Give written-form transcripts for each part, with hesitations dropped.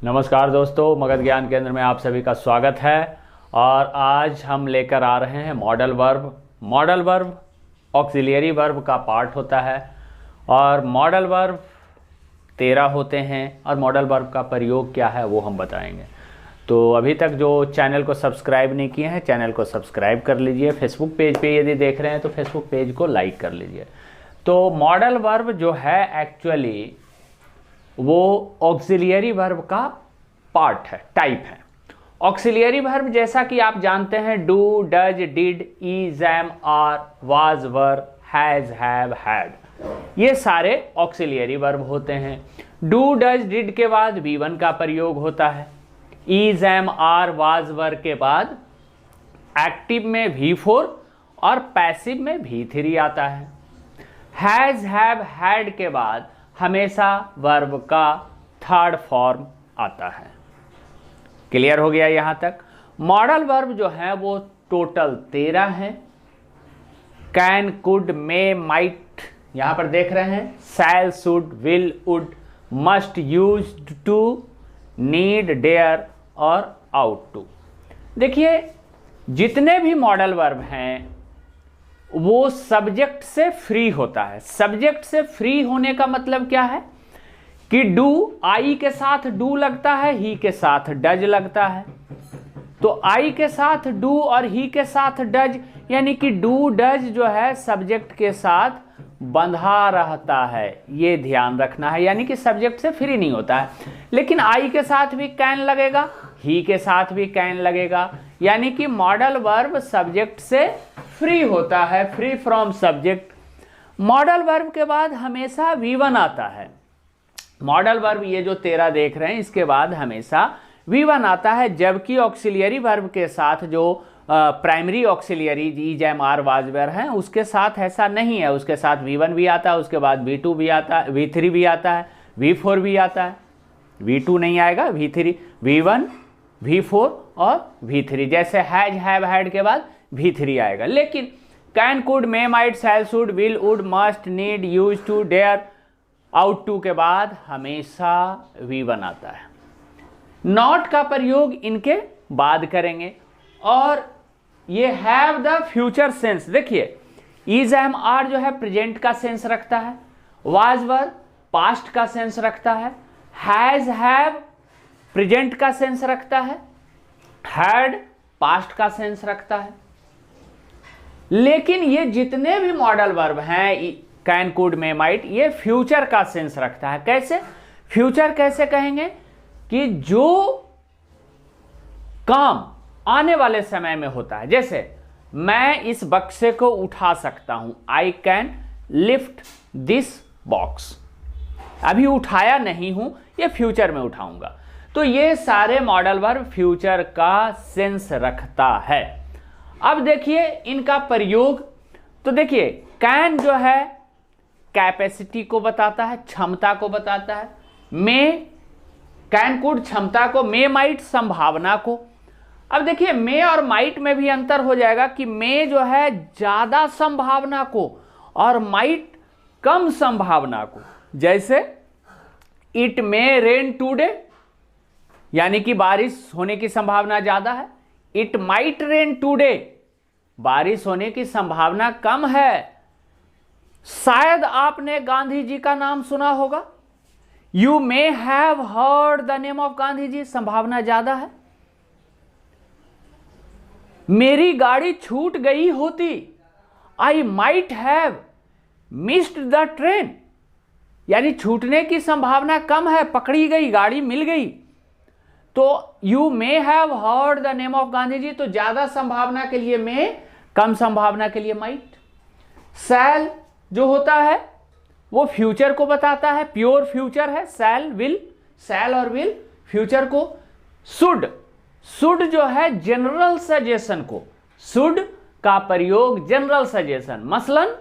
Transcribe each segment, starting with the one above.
नमस्कार दोस्तों, मगध ज्ञान केंद्र में आप सभी का स्वागत है। और आज हम लेकर आ रहे हैं modal verb. Modal verb auxiliary verb का पार्ट होता है और मॉडल वर्ब 13 होते हैं और मॉडल वर्ब का प्रयोग क्या है वो हम बताएंगे। तो अभी तक जो चैनल को सब्सक्राइब नहीं किए हैं, चैनल को सब्सक्राइब कर लीजिए। फेसबुक पेज पे यदि देख रहे हैं तो फेसबुक पेज को लाइक कर लीजिए। तो मॉडल वर्ब जो है एक्चुअली वो ऑक्सिलियरी वर्ब का पार्ट है, टाइप है। ऑक्सिलियरी वर्ब जैसा कि आप जानते हैं do, does, did, is, am, are, was, were, has, have, had, ये सारे ऑक्सिलियरी वर्ब होते हैं। डू, डज, डिड के बाद V1 का प्रयोग होता है। इज, एम, आर, वाज, वर के बाद एक्टिव में V4 और पैसिव में V3 आता है। हैज, हैव, हैड के बाद हमेशा वर्ब का थर्ड फॉर्म आता है। क्लियर हो गया यहां तक। मॉडल वर्ब जो है वो टोटल 13 है। कैन, कुड, मे, माइट, यहां पर देख रहे हैं shall, should, will, would, must, used to, need, dare और आउट टू। देखिए जितने भी मॉडल वर्ब हैं वो सब्जेक्ट से फ्री होता है। सब्जेक्ट से फ्री होने का मतलब क्या है कि डू, आई के साथ डू लगता है, ही के साथ डज लगता है। तो आई के साथ डू और ही के साथ डज, यानी कि डू डज जो है सब्जेक्ट के साथ बंधा रहता है, ये ध्यान रखना है। यानी कि सब्जेक्ट से फ्री नहीं होता है। लेकिन आई के साथ भी कैन लगेगा, ही के साथ भी कैन लगेगा, यानी कि मॉडल वर्ब सब्जेक्ट से फ्री होता है, free from subject. Modal verb के बाद हमेशा V1 आता है। मॉडल वर्ब ये जो 13 देख रहे हैं इसके बाद हमेशा V1 आता है, जबकि ऑक्सिलियरी वर्ब के साथ जो primary auxiliary is, am, are, was, were हैं उसके साथ ऐसा नहीं है। उसके साथ V1 भी आता है, उसके बाद V2 भी आता है, V3 भी आता है, V4 भी आता है। V2 नहीं आएगा, V3, V1, V4 और V3। जैसे हैज, हैव, हैड के बाद V3 आएगा। लेकिन can, could, may, might, shall, should, will, would, must, need, use to, dare, ought to के बाद हमेशा V1 आता है। नॉट का प्रयोग इनके बाद करेंगे और ये हैव द फ्यूचर सेंस। देखिए इज, एम, आर जो है प्रेजेंट का सेंस रखता है, वाज, वर पास्ट का सेंस रखता है, हैज, हैव प्रेजेंट का सेंस रखता है, हैड पास्ट का सेंस रखता है। लेकिन ये जितने भी मॉडल वर्ब हैं कैन, कुड, मे, माइट, ये फ्यूचर का सेंस रखता है। कैसे फ्यूचर कैसे कहेंगे कि जो काम आने वाले समय में होता है। जैसे मैं इस बक्से को उठा सकता हूं, I can lift this box. अभी उठाया नहीं हूं, ये फ्यूचर में उठाऊंगा। तो ये सारे मॉडल वर्ब फ्यूचर का सेंस रखता है। अब देखिए इनका प्रयोग। तो देखिए कैन जो है कैपेसिटी को बताता है, क्षमता को बताता है। मे, कैन, कुड क्षमता को, मे, माइट संभावना को। अब देखिए मे और माइट में भी अंतर हो जाएगा कि मे जो है ज्यादा संभावना को और माइट कम संभावना को। जैसे इट मे रेन टुडे, यानी कि बारिश होने की संभावना ज्यादा है। इट माइट रेन टुडे, बारिश होने की संभावना कम है। शायद आपने गांधी जी का नाम सुना होगा। You may have heard the name of Gandhi ji, संभावना ज्यादा है। मेरी गाड़ी छूट गई होती, I might have missed the train, यानी छूटने की संभावना कम है, पकड़ी गई, गाड़ी मिल गई। तो you may have heard the name of Gandhi ji, तो ज्यादा संभावना के लिए मे, कम संभावना के लिए माइट। शैल जो होता है वो फ्यूचर को बताता है, प्योर फ्यूचर है। शैल, विल, शैल और विल फ्यूचर को। शुड, शुड जो है जनरल सजेशन को, शुड का प्रयोग जनरल सजेशन, मसलन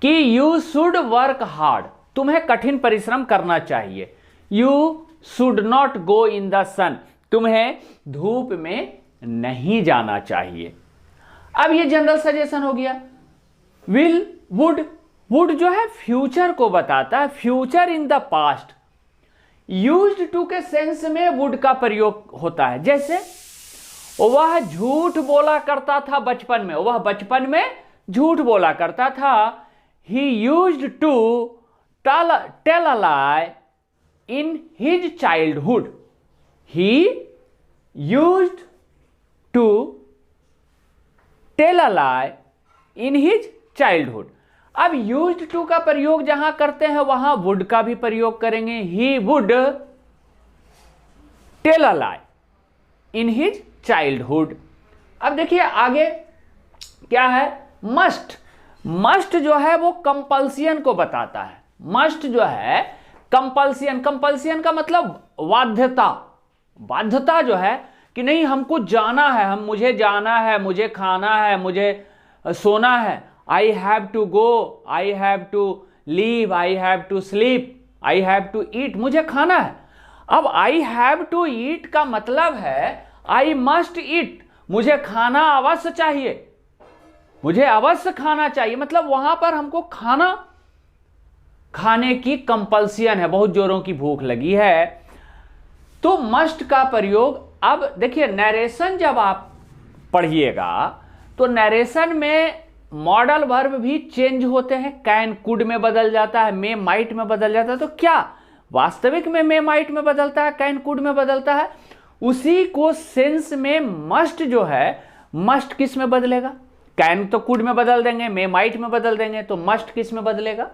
कि यू शुड वर्क हार्ड, तुम्हें कठिन परिश्रम करना चाहिए। You should not go in the sun, तुम्हें धूप में नहीं जाना चाहिए। अब ये जनरल सजेशन हो गया। विल, वुड, वुड जो है फ्यूचर को बताता है, future in the past. Used to के सेंस में वुड का प्रयोग होता है। जैसे वह झूठ बोला करता था बचपन में, वह बचपन में झूठ बोला करता था। He used to tell a lie in his childhood. He used to tell a lie in his childhood. अब यूज्ड टू का प्रयोग जहां करते हैं वहां वुड का भी प्रयोग करेंगे। He would tell a lie in his childhood. अब देखिए आगे क्या है, मस्ट। मस्ट जो है वो कंपल्सियन को बताता है। मस्ट जो है कंपल्सियन, कंपल्सियन का मतलब बाध्यता। बाध्यता जो है कि नहीं हमको जाना है, मुझे जाना है, मुझे खाना है, मुझे सोना है। I have to go, I have to leave, I have to sleep, I have to eat, मुझे खाना है। अब आई हैव टू ईट का मतलब है आई मस्ट ईट, मुझे खाना अवश्य चाहिए, मुझे अवश्य खाना चाहिए। मतलब वहां पर हमको खाने की कंपल्सियन है, बहुत जोरों की भूख लगी है, तो मस्ट का प्रयोग। अब देखिए नरेशन जब आप पढ़िएगा तो नरेशन में मॉडल वर्ब भी चेंज होते हैं, कैन कुड में बदल जाता है, मे माइट में बदल जाता है। तो क्या वास्तविक में मे माइट में बदलता है, कैन कुड में बदलता है? उसी को सेंस में मस्ट जो है, मस्ट किस में बदलेगा? कैन तो कुड में बदल देंगे, मे माइट में बदल देंगे, तो मस्ट किस में बदलेगा?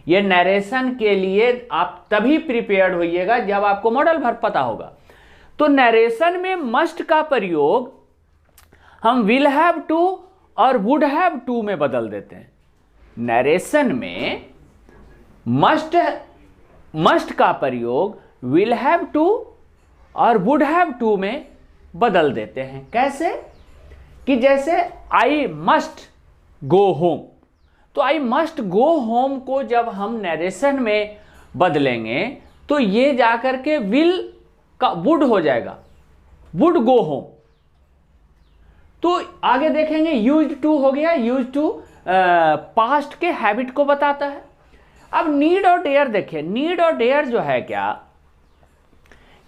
ये नरेशन के लिए आप तभी प्रिपेयर्ड होइएगा जब आपको मॉडल वर्ब पता होगा। तो नरेशन में मस्ट का प्रयोग हम विल हैव टू और वुड हैव टू में बदल देते हैं। नरेशन में मस्ट का प्रयोग विल हैव टू और वुड हैव टू में बदल देते हैं। कैसे? कि जैसे आई मस्ट गो होम, तो आई मस्ट गो होम को जब हम नरेशन में बदलेंगे तो ये जाकर के विल का वुड हो जाएगा, वुड गो होम। तो आगे देखेंगे यूज्ड टू हो गया, यूज्ड टू पास्ट के हैबिट को बताता है। अब नीड और डेयर देखिए, नीड और डेयर जो है क्या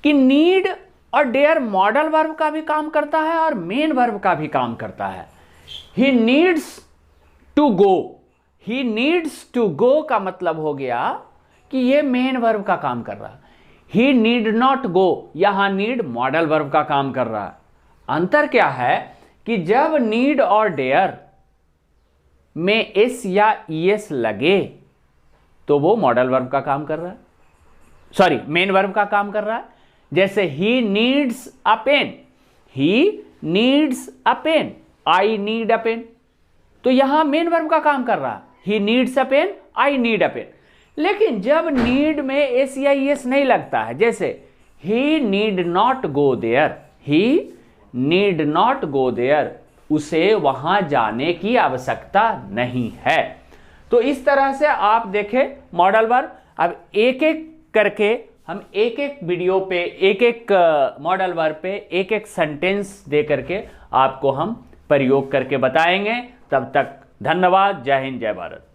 कि नीड और डेयर मॉडल वर्ब का भी काम करता है और मेन वर्ब का भी काम करता है। He needs to go, he needs to go का मतलब हो गया कि ये मेन वर्ब का काम कर रहा है। ही नीड नॉट गो, यहां नीड मॉडल वर्ब का काम कर रहा है। अंतर क्या है कि जब नीड और डेयर में एस या ईएस लगे तो वो मॉडल वर्ब का काम कर रहा है, सॉरी मेन वर्ब का काम कर रहा है। जैसे he needs a pen, he needs a pen, I need a pen, तो यहां मेन वर्ब का काम कर रहा है। He needs a pen, I need a pen. लेकिन जब नीड में एस या ईएस नहीं लगता है, जैसे he need not go there, he need not go there, उसे वहां जाने की आवश्यकता नहीं है। तो इस तरह से आप देखें मॉडल वर्ब। अब एक एक करके हम एक एक वीडियो पे एक एक मॉडल वर्ब पे एक एक सेंटेंस दे करके आपको हम प्रयोग करके बताएंगे। तब तक धन्यवाद। जय हिंद, जय भारत।